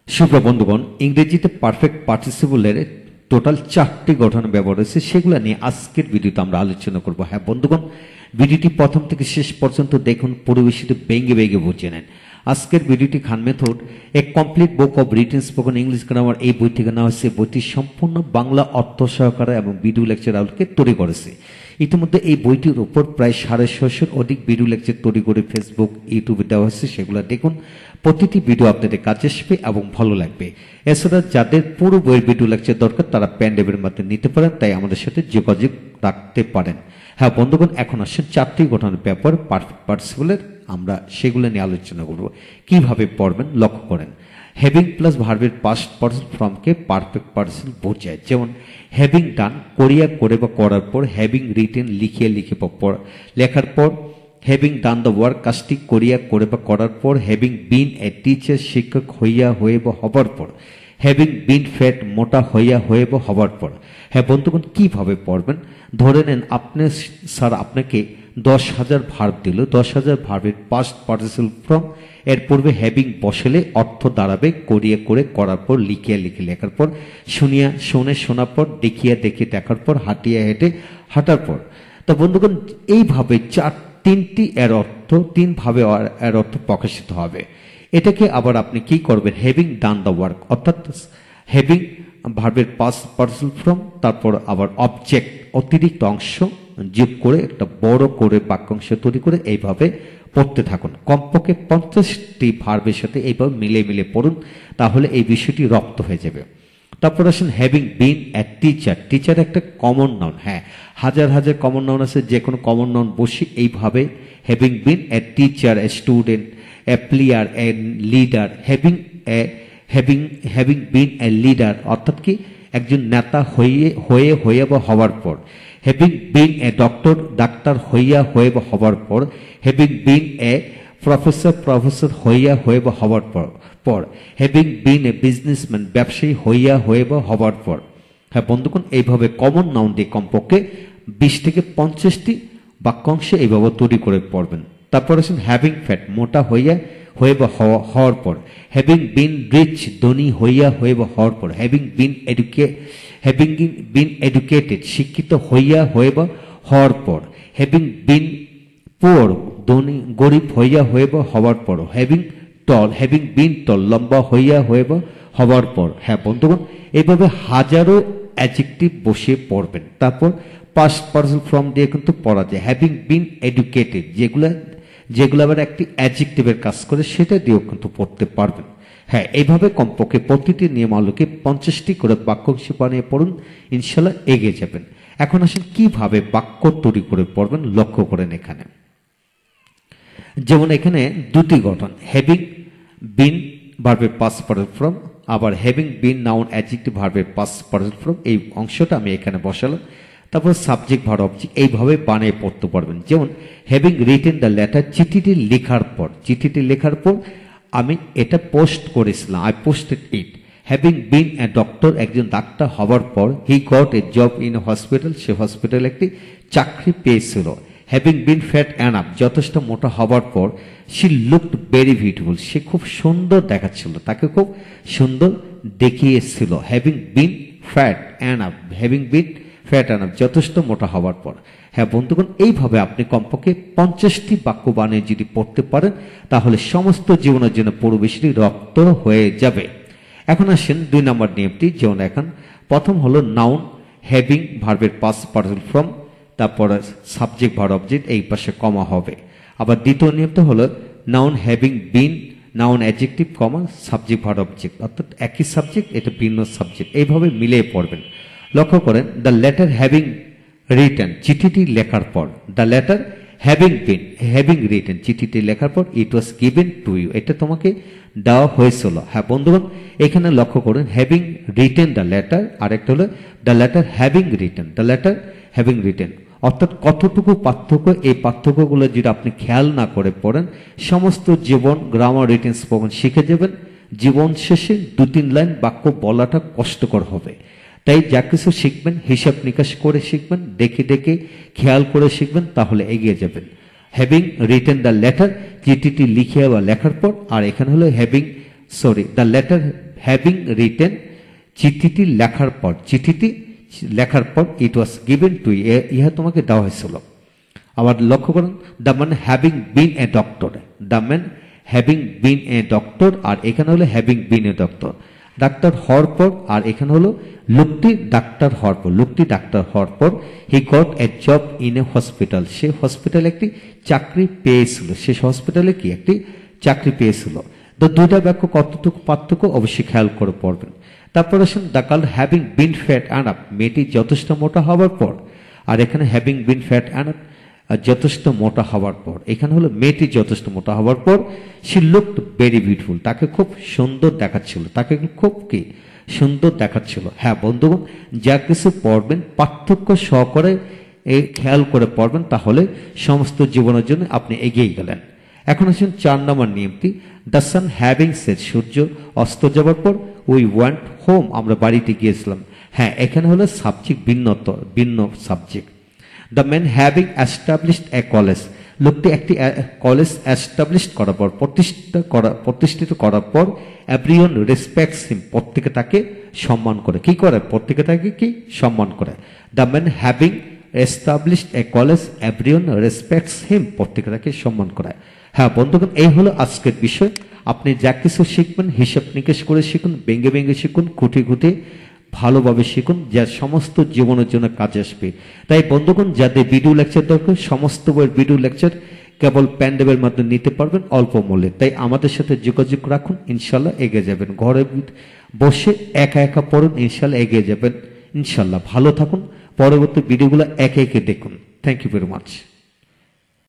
সুপ্রিয় বন্ধুগণ, ইংরেজিতে পারফেক্ট পার্টিসিপলের টোটাল 4টি গঠন ব্যবহার হয়েছে, সেগুলো নিয়ে আজকের ভিডিওতে আমরা আলোচনা করব। হ্যাঁ বন্ধুগণ, ভিডিওটি প্রথম থেকে শেষ পর্যন্ত দেখুন, পুরো বিষয়টি ভেঙে ভেঙে বুঝে নেন। আজকের ভিডিওটি Khan method a complete book of written spoken English grammar এই বই থেকে নেওয়া হয়েছে। বইটি সম্পূর্ণ বাংলা অর্থ সহকারে এবং ভিডিও লেকচার আলোকে তৈরি করেছে। ইতিমধ্যে এই বইটির উপর প্রায় 650 অধিক ভিডিও লেকচার তৈরি করে ফেসবুক, ইউটিউবে দেওয়া হয়েছে, সেগুলো দেখুন। প্রতিটি ভিডিও আপনাদের কাজে আসবে এবং ভালো লাগবে। এছাড়া যাদের পুরো বইয়ের ভিডিও লেকচার দরকার তারা পেন ড্রাইভের মাধ্যমে নিতে পারেন, তাই আমাদের সাথে যোগাযোগ রাখতে পারেন। হ্যাঁ বন্ধুগণ, এখন আসছেন 4টি গঠনের ব্যাপার পারফেক্ট পার্টিসিপলের, আমরা সেগুলো নিয়ে আলোচনা করব। কিভাবে পড়বেন লক্ষ্য করেন। হ্যাভিং প্লাস ভার্বের পাস্ট পার্সন ফর্মকে পারফেক্ট পার্সন বোঝায়। যেমন হ্যাভিং ডান করিয়া করে বা করার পর, হ্যাভিং রিটেন লিখিয়া লিখে লেখার পর, হ্যাভিং ডান দ্য ওয়ার্ক কাজটি করিয়া করে বা করার পর, হ্যাভিং বিন এ টিচার শিক্ষক হইয়া হয়ে বা হবার পর, হ্যাভিং বিন ফ্যাট মোটা হইয়া হয়ে বা হবার পর। হ্যাঁ বন্ধুগণ, কিভাবে পড়বেন? ধরে নেন আপনি স্যার আপনাকে 10,000 ভার্ব দিল, 10,000 ভার্বের পাস্ট পার্টিসিপল ফর্ম, এর পূর্বে হ্যাভিং বসালে অর্থ দাঁড়াবে করিয়া করে করার পর, লিখিয়া লিখে লেখার পর, শুনিয়া শুনে শোনার পর, দেখিয়া দেখে দেখার পর, হাঁটিয়া হেঁটে হাঁটার পর। তো বন্ধুগণ, এইভাবে তিনটি এর অর্থ তিনভাবে এর অর্থ প্রকাশিত হবে। এটাকে আবার আপনি কি করবেন? হ্যাভিং ডান দ্য ওয়ার্ক, অর্থাৎ হ্যাভিং ভার্বের পাস্ট পার্টিসিপল ফর্ম, তারপর আবার অবজেক্ট অতিরিক্ত অংশ যোগ করে একটা বড় করে বাক্যাংশ তৈরি করে এইভাবে পড়তে থাকুন। কমপক্ষে 50টি ভার্বের সাথে এইভাবে মিলে মিলে পড়ুন, তাহলে এই বিষয়টি রপ্ত হয়ে যাবে। তারপর আসেন having been a teacher. Teacher একটা কমন নাউন। হ্যাঁ, হাজার হাজার কমন নাউন আছে, যে কোনো কমন নাউন বসে এইভাবে having been a teacher, a student, a player, a leader. Having been a leader অর্থাৎ কি একজন নেতা হয়ে বা হওয়ার পর, having been a doctor doctor হইয়া হয়ে বা হবার পর, হ্যাভিং বিন এ প্রফেসর হইয়া হয়ে বা হবার পর, হ্যাভিং বিন এ বিজনেসম্যান ব্যবসায়ী হইয়া হয়ে বা হবার পর। হ্যাঁ বন্ধুগণ, এইভাবে কমন নাউন দিয়ে কমপক্ষে 20 থেকে 50টি বাক্যাংশ এইভাবে তৈরি করে পড়বেন। তারপর আসেন হ্যাভিং ফ্যাট মোটা হয়ে বা হওয়ার পর, হ্যাভিং বিন রিচ ধনী হইয়া হয়ে বা হওয়ার পর, হ্যাভিং বিন এডুকেটেড শিক্ষিত হইয়া হয়ে বা হওয়ার পর, হ্যাভিং বিন পুয়ার ধনী গরিব হইয়া হয়ে বা হওয়ার পর, হ্যাভিং বিন টল লম্বা হইয়া হয়ে বা হওয়ার পর। হ্যাঁ বন্ধুগণ, এইভাবে হাজারো অ্যাডজেক্টিভ বসিয়ে পড়বেন। তারপর পাস্ট পার্সন ফর্ম দিয়ে কিন্তু পড়া যায়। হ্যাভিং বিন এডুকেটেড যেগুলো আবার একটি অ্যাডজেক্টিভের কাজ করে, সেটা দিয়েও কিন্তু পড়তে পারবেন। হ্যাঁ, এইভাবে কমপক্ষে প্রতিটি নিয়মাবলীকে 50টি করে বাক্যাংশ বানিয়ে পড়ুন, ইনশাল্লাহ এগিয়ে যাবেন। এখন আসেন কিভাবে বাক্য তৈরি করে পড়বেন লক্ষ্য করেন। এখানে যেমন এখানে দুটি গঠন, হ্যাভিং বিন ভার্বের পাস্ট পার্টিসিপল ফর্ম, আবার হ্যাভিং বিন নাউন অ্যাডজেক্টিভ ভার্বের পাস্ট পার্টিসিপল ফর্ম, এই অংশটা আমি এখানে বসালাম। তারপর সাবজেক্ট ভার্ব অবজেক্ট এইভাবে বানিয়ে পড়তে পারবেন। যেমন হ্যাভিং রিটেন দ্য লেটার, চিঠিটি লেখার পর আমি এটা পোস্ট করেছিলাম, I posted it. Having been a doctor, একজন ডাক্তার হওয়ার পর, he got a job in a hospital, সে হসপিটালে একটি চাকরি পেয়েছিল। হ্যাভিং বিন ফ্যাট এনাফ, যথেষ্ট মোটা হবার পর, শি লুকড ভেরি বিউটিফুল, সে খুব সুন্দর দেখাচ্ছিল, তাকে খুব সুন্দর দেখিয়েছিল। হ্যাভিং বিন ফ্যাট এনাফ, যথেষ্ট মোটা হওয়ার পর। হ্যাঁ বন্ধুগণ, এইভাবে আপনি কমপক্ষে 50টি বাক্য বানিয়ে যদি পড়তে পারেন, তাহলে সমস্ত জীবনের জন্য পুরো বিষয়টি রপ্ত হয়ে যাবে। এখন আসেন 2 নম্বর নিয়মটি। যেমন এখন প্রথম হলো নাউন হ্যাভিং ভার্বের পাস্ট পার্টিসিপল ফর্ম, তারপর সাবজেক্ট ভার্ব অবজেক্ট, এই পাশে কমা হবে। আবার দ্বিতীয় নিয়মটা হলো noun having been noun adjective comma subject verb object, অর্থাৎ একই সাবজেক্ট এটা ভিন্ন সাবজেক্ট, এইভাবে মিলিয়ে পড়বেন। লক্ষ্য করেন, দ্য লেটার হ্যাভিং রিটেন, চিঠিটি লেখার পর, দ্য লেটার হ্যাভিং রিটেন, চিঠিটি লেখার পর, ইট ওয়াজ গিভেন টু ইউ, এটা তোমাকে দেওয়া হয়েছিল। হ্যাঁ বন্ধুগণ, এখানে লক্ষ্য করুন, হ্যাভিং রিটেন দ্য লেটার, আর একটা হলো দ্য লেটার হ্যাভিং রিটেন, অর্থাৎ কতটুকু পার্থক্য। এই পার্থক্যগুলো যদি আপনি খেয়াল না করে পড়েন, সমস্ত জীবন গ্রামার রিটেন স্পোকেন শিখে যাবেন। জীবন শেষে 2-3 লাইন বাক্য বলাটা কষ্টকর হবে। তাই যা কিছু শিখবেন হিসাব নিকাশ করে শিখবেন, দেখে দেখে খেয়াল করে শিখবেন, তাহলে এগিয়ে যাবেন। হ্যাভিং রিটেন দ্য লেটার, চিঠিটি লিখিয়া বা লেখার পর, আর এখানে হলো দ্য লেটার হ্যাভিং রিটেন, চিঠিটি লেখার পর ইট ওয়াজ গিভেন টু, ইহা তোমাকে দেওয়া হয়েছিল। আবার লক্ষ্য করুন, the man having been a doctor, the man having been a doctor, আর এখানে হলো হ্যাভিং বিন এ ডক্টর, ডাক্তার হওয়ার পর, আর এখানে হলো লোকটি ডাক্তার হওয়ার পর he got a job in a hospital, সে হসপিটালে একটি চাকরি পেয়েছিল, শেষ হসপিটালে কি একটি চাকরি পেয়েছিল। তো দুইটা বাক্য কতটুকু পার্থক্য অবশ্যই খেয়াল করে পড়বেন। তারপর আসুন, the girl having been fat and up, মেয়েটি যথেষ্ট মোটা হওয়ার পর, আর এখানে having been fat and up যথেষ্ট মোটা হওয়ার পর, এখানে হলো মেয়েটি যথেষ্ট মোটা হওয়ার পর শি লুকড ভেরি বিউটিফুল, তাকে খুব সুন্দর দেখাচ্ছিল, সুন্দর দেখাচ্ছিল। হ্যাঁ বন্ধুগণ, যা কিছু পড়বেন পার্থক্য সহকারে খেয়াল করে পড়বেন, তাহলে সমস্ত জীবনের জন্য আপনি এগিয়ে গেলেন। এখন আসুন 4 নম্বর নিয়মটি, দ্য সান হ্যাভিং সেট, সূর্য অস্ত যাওয়ার পর উই ওয়ান্ট হোম, আমরা বাড়িতে গিয়েছিলাম। হ্যাঁ, এখানে হলো সাবজেক্ট ভিন্ন subject. The man having established A college, লোকটি একটি কলেজ অ্যাস্টাবলিশ করার পর, প্রতিষ্ঠিত করার পর, এভরিওয়ান রেসপেক্টস হিম, প্রত্যেকে তাকে সম্মান করে। কি করে? প্রত্যেকে তাকে কি সম্মান করে। The man having established a college, everyone respects him, প্রত্যেকে তাকে সম্মান করে। হ্যাঁ বন্ধুগণ, এই হলো আজকের বিষয়। আপনি যা কিছু শিখবেন হিসাব নিকেশ করে শিখুন, ভেঙে শিখুন, খুঁটে ভালোভাবে শিখুন, যা সমস্ত জীবনের জন্য কাজে আসবে। তাই বন্ধুগণ, যাদের ভিডিও লেকচার দরকার, সমস্ত বইয়ের ভিডিও লেকচার কেবল প্যান্ডেবের মাধ্যমে নিতে পারবেন অল্প মূল্যে। তাই আমাদের সাথে যোগাযোগ রাখুন, ইনশাল্লাহ এগিয়ে যাবেন। ঘরে বসে একা পড়ুন, ইনশাল্লাহ এগিয়ে যাবেন। ইনশাল্লাহ ভালো থাকুন, পরবর্তী ভিডিওগুলো একে দেখুন। Thank you very much.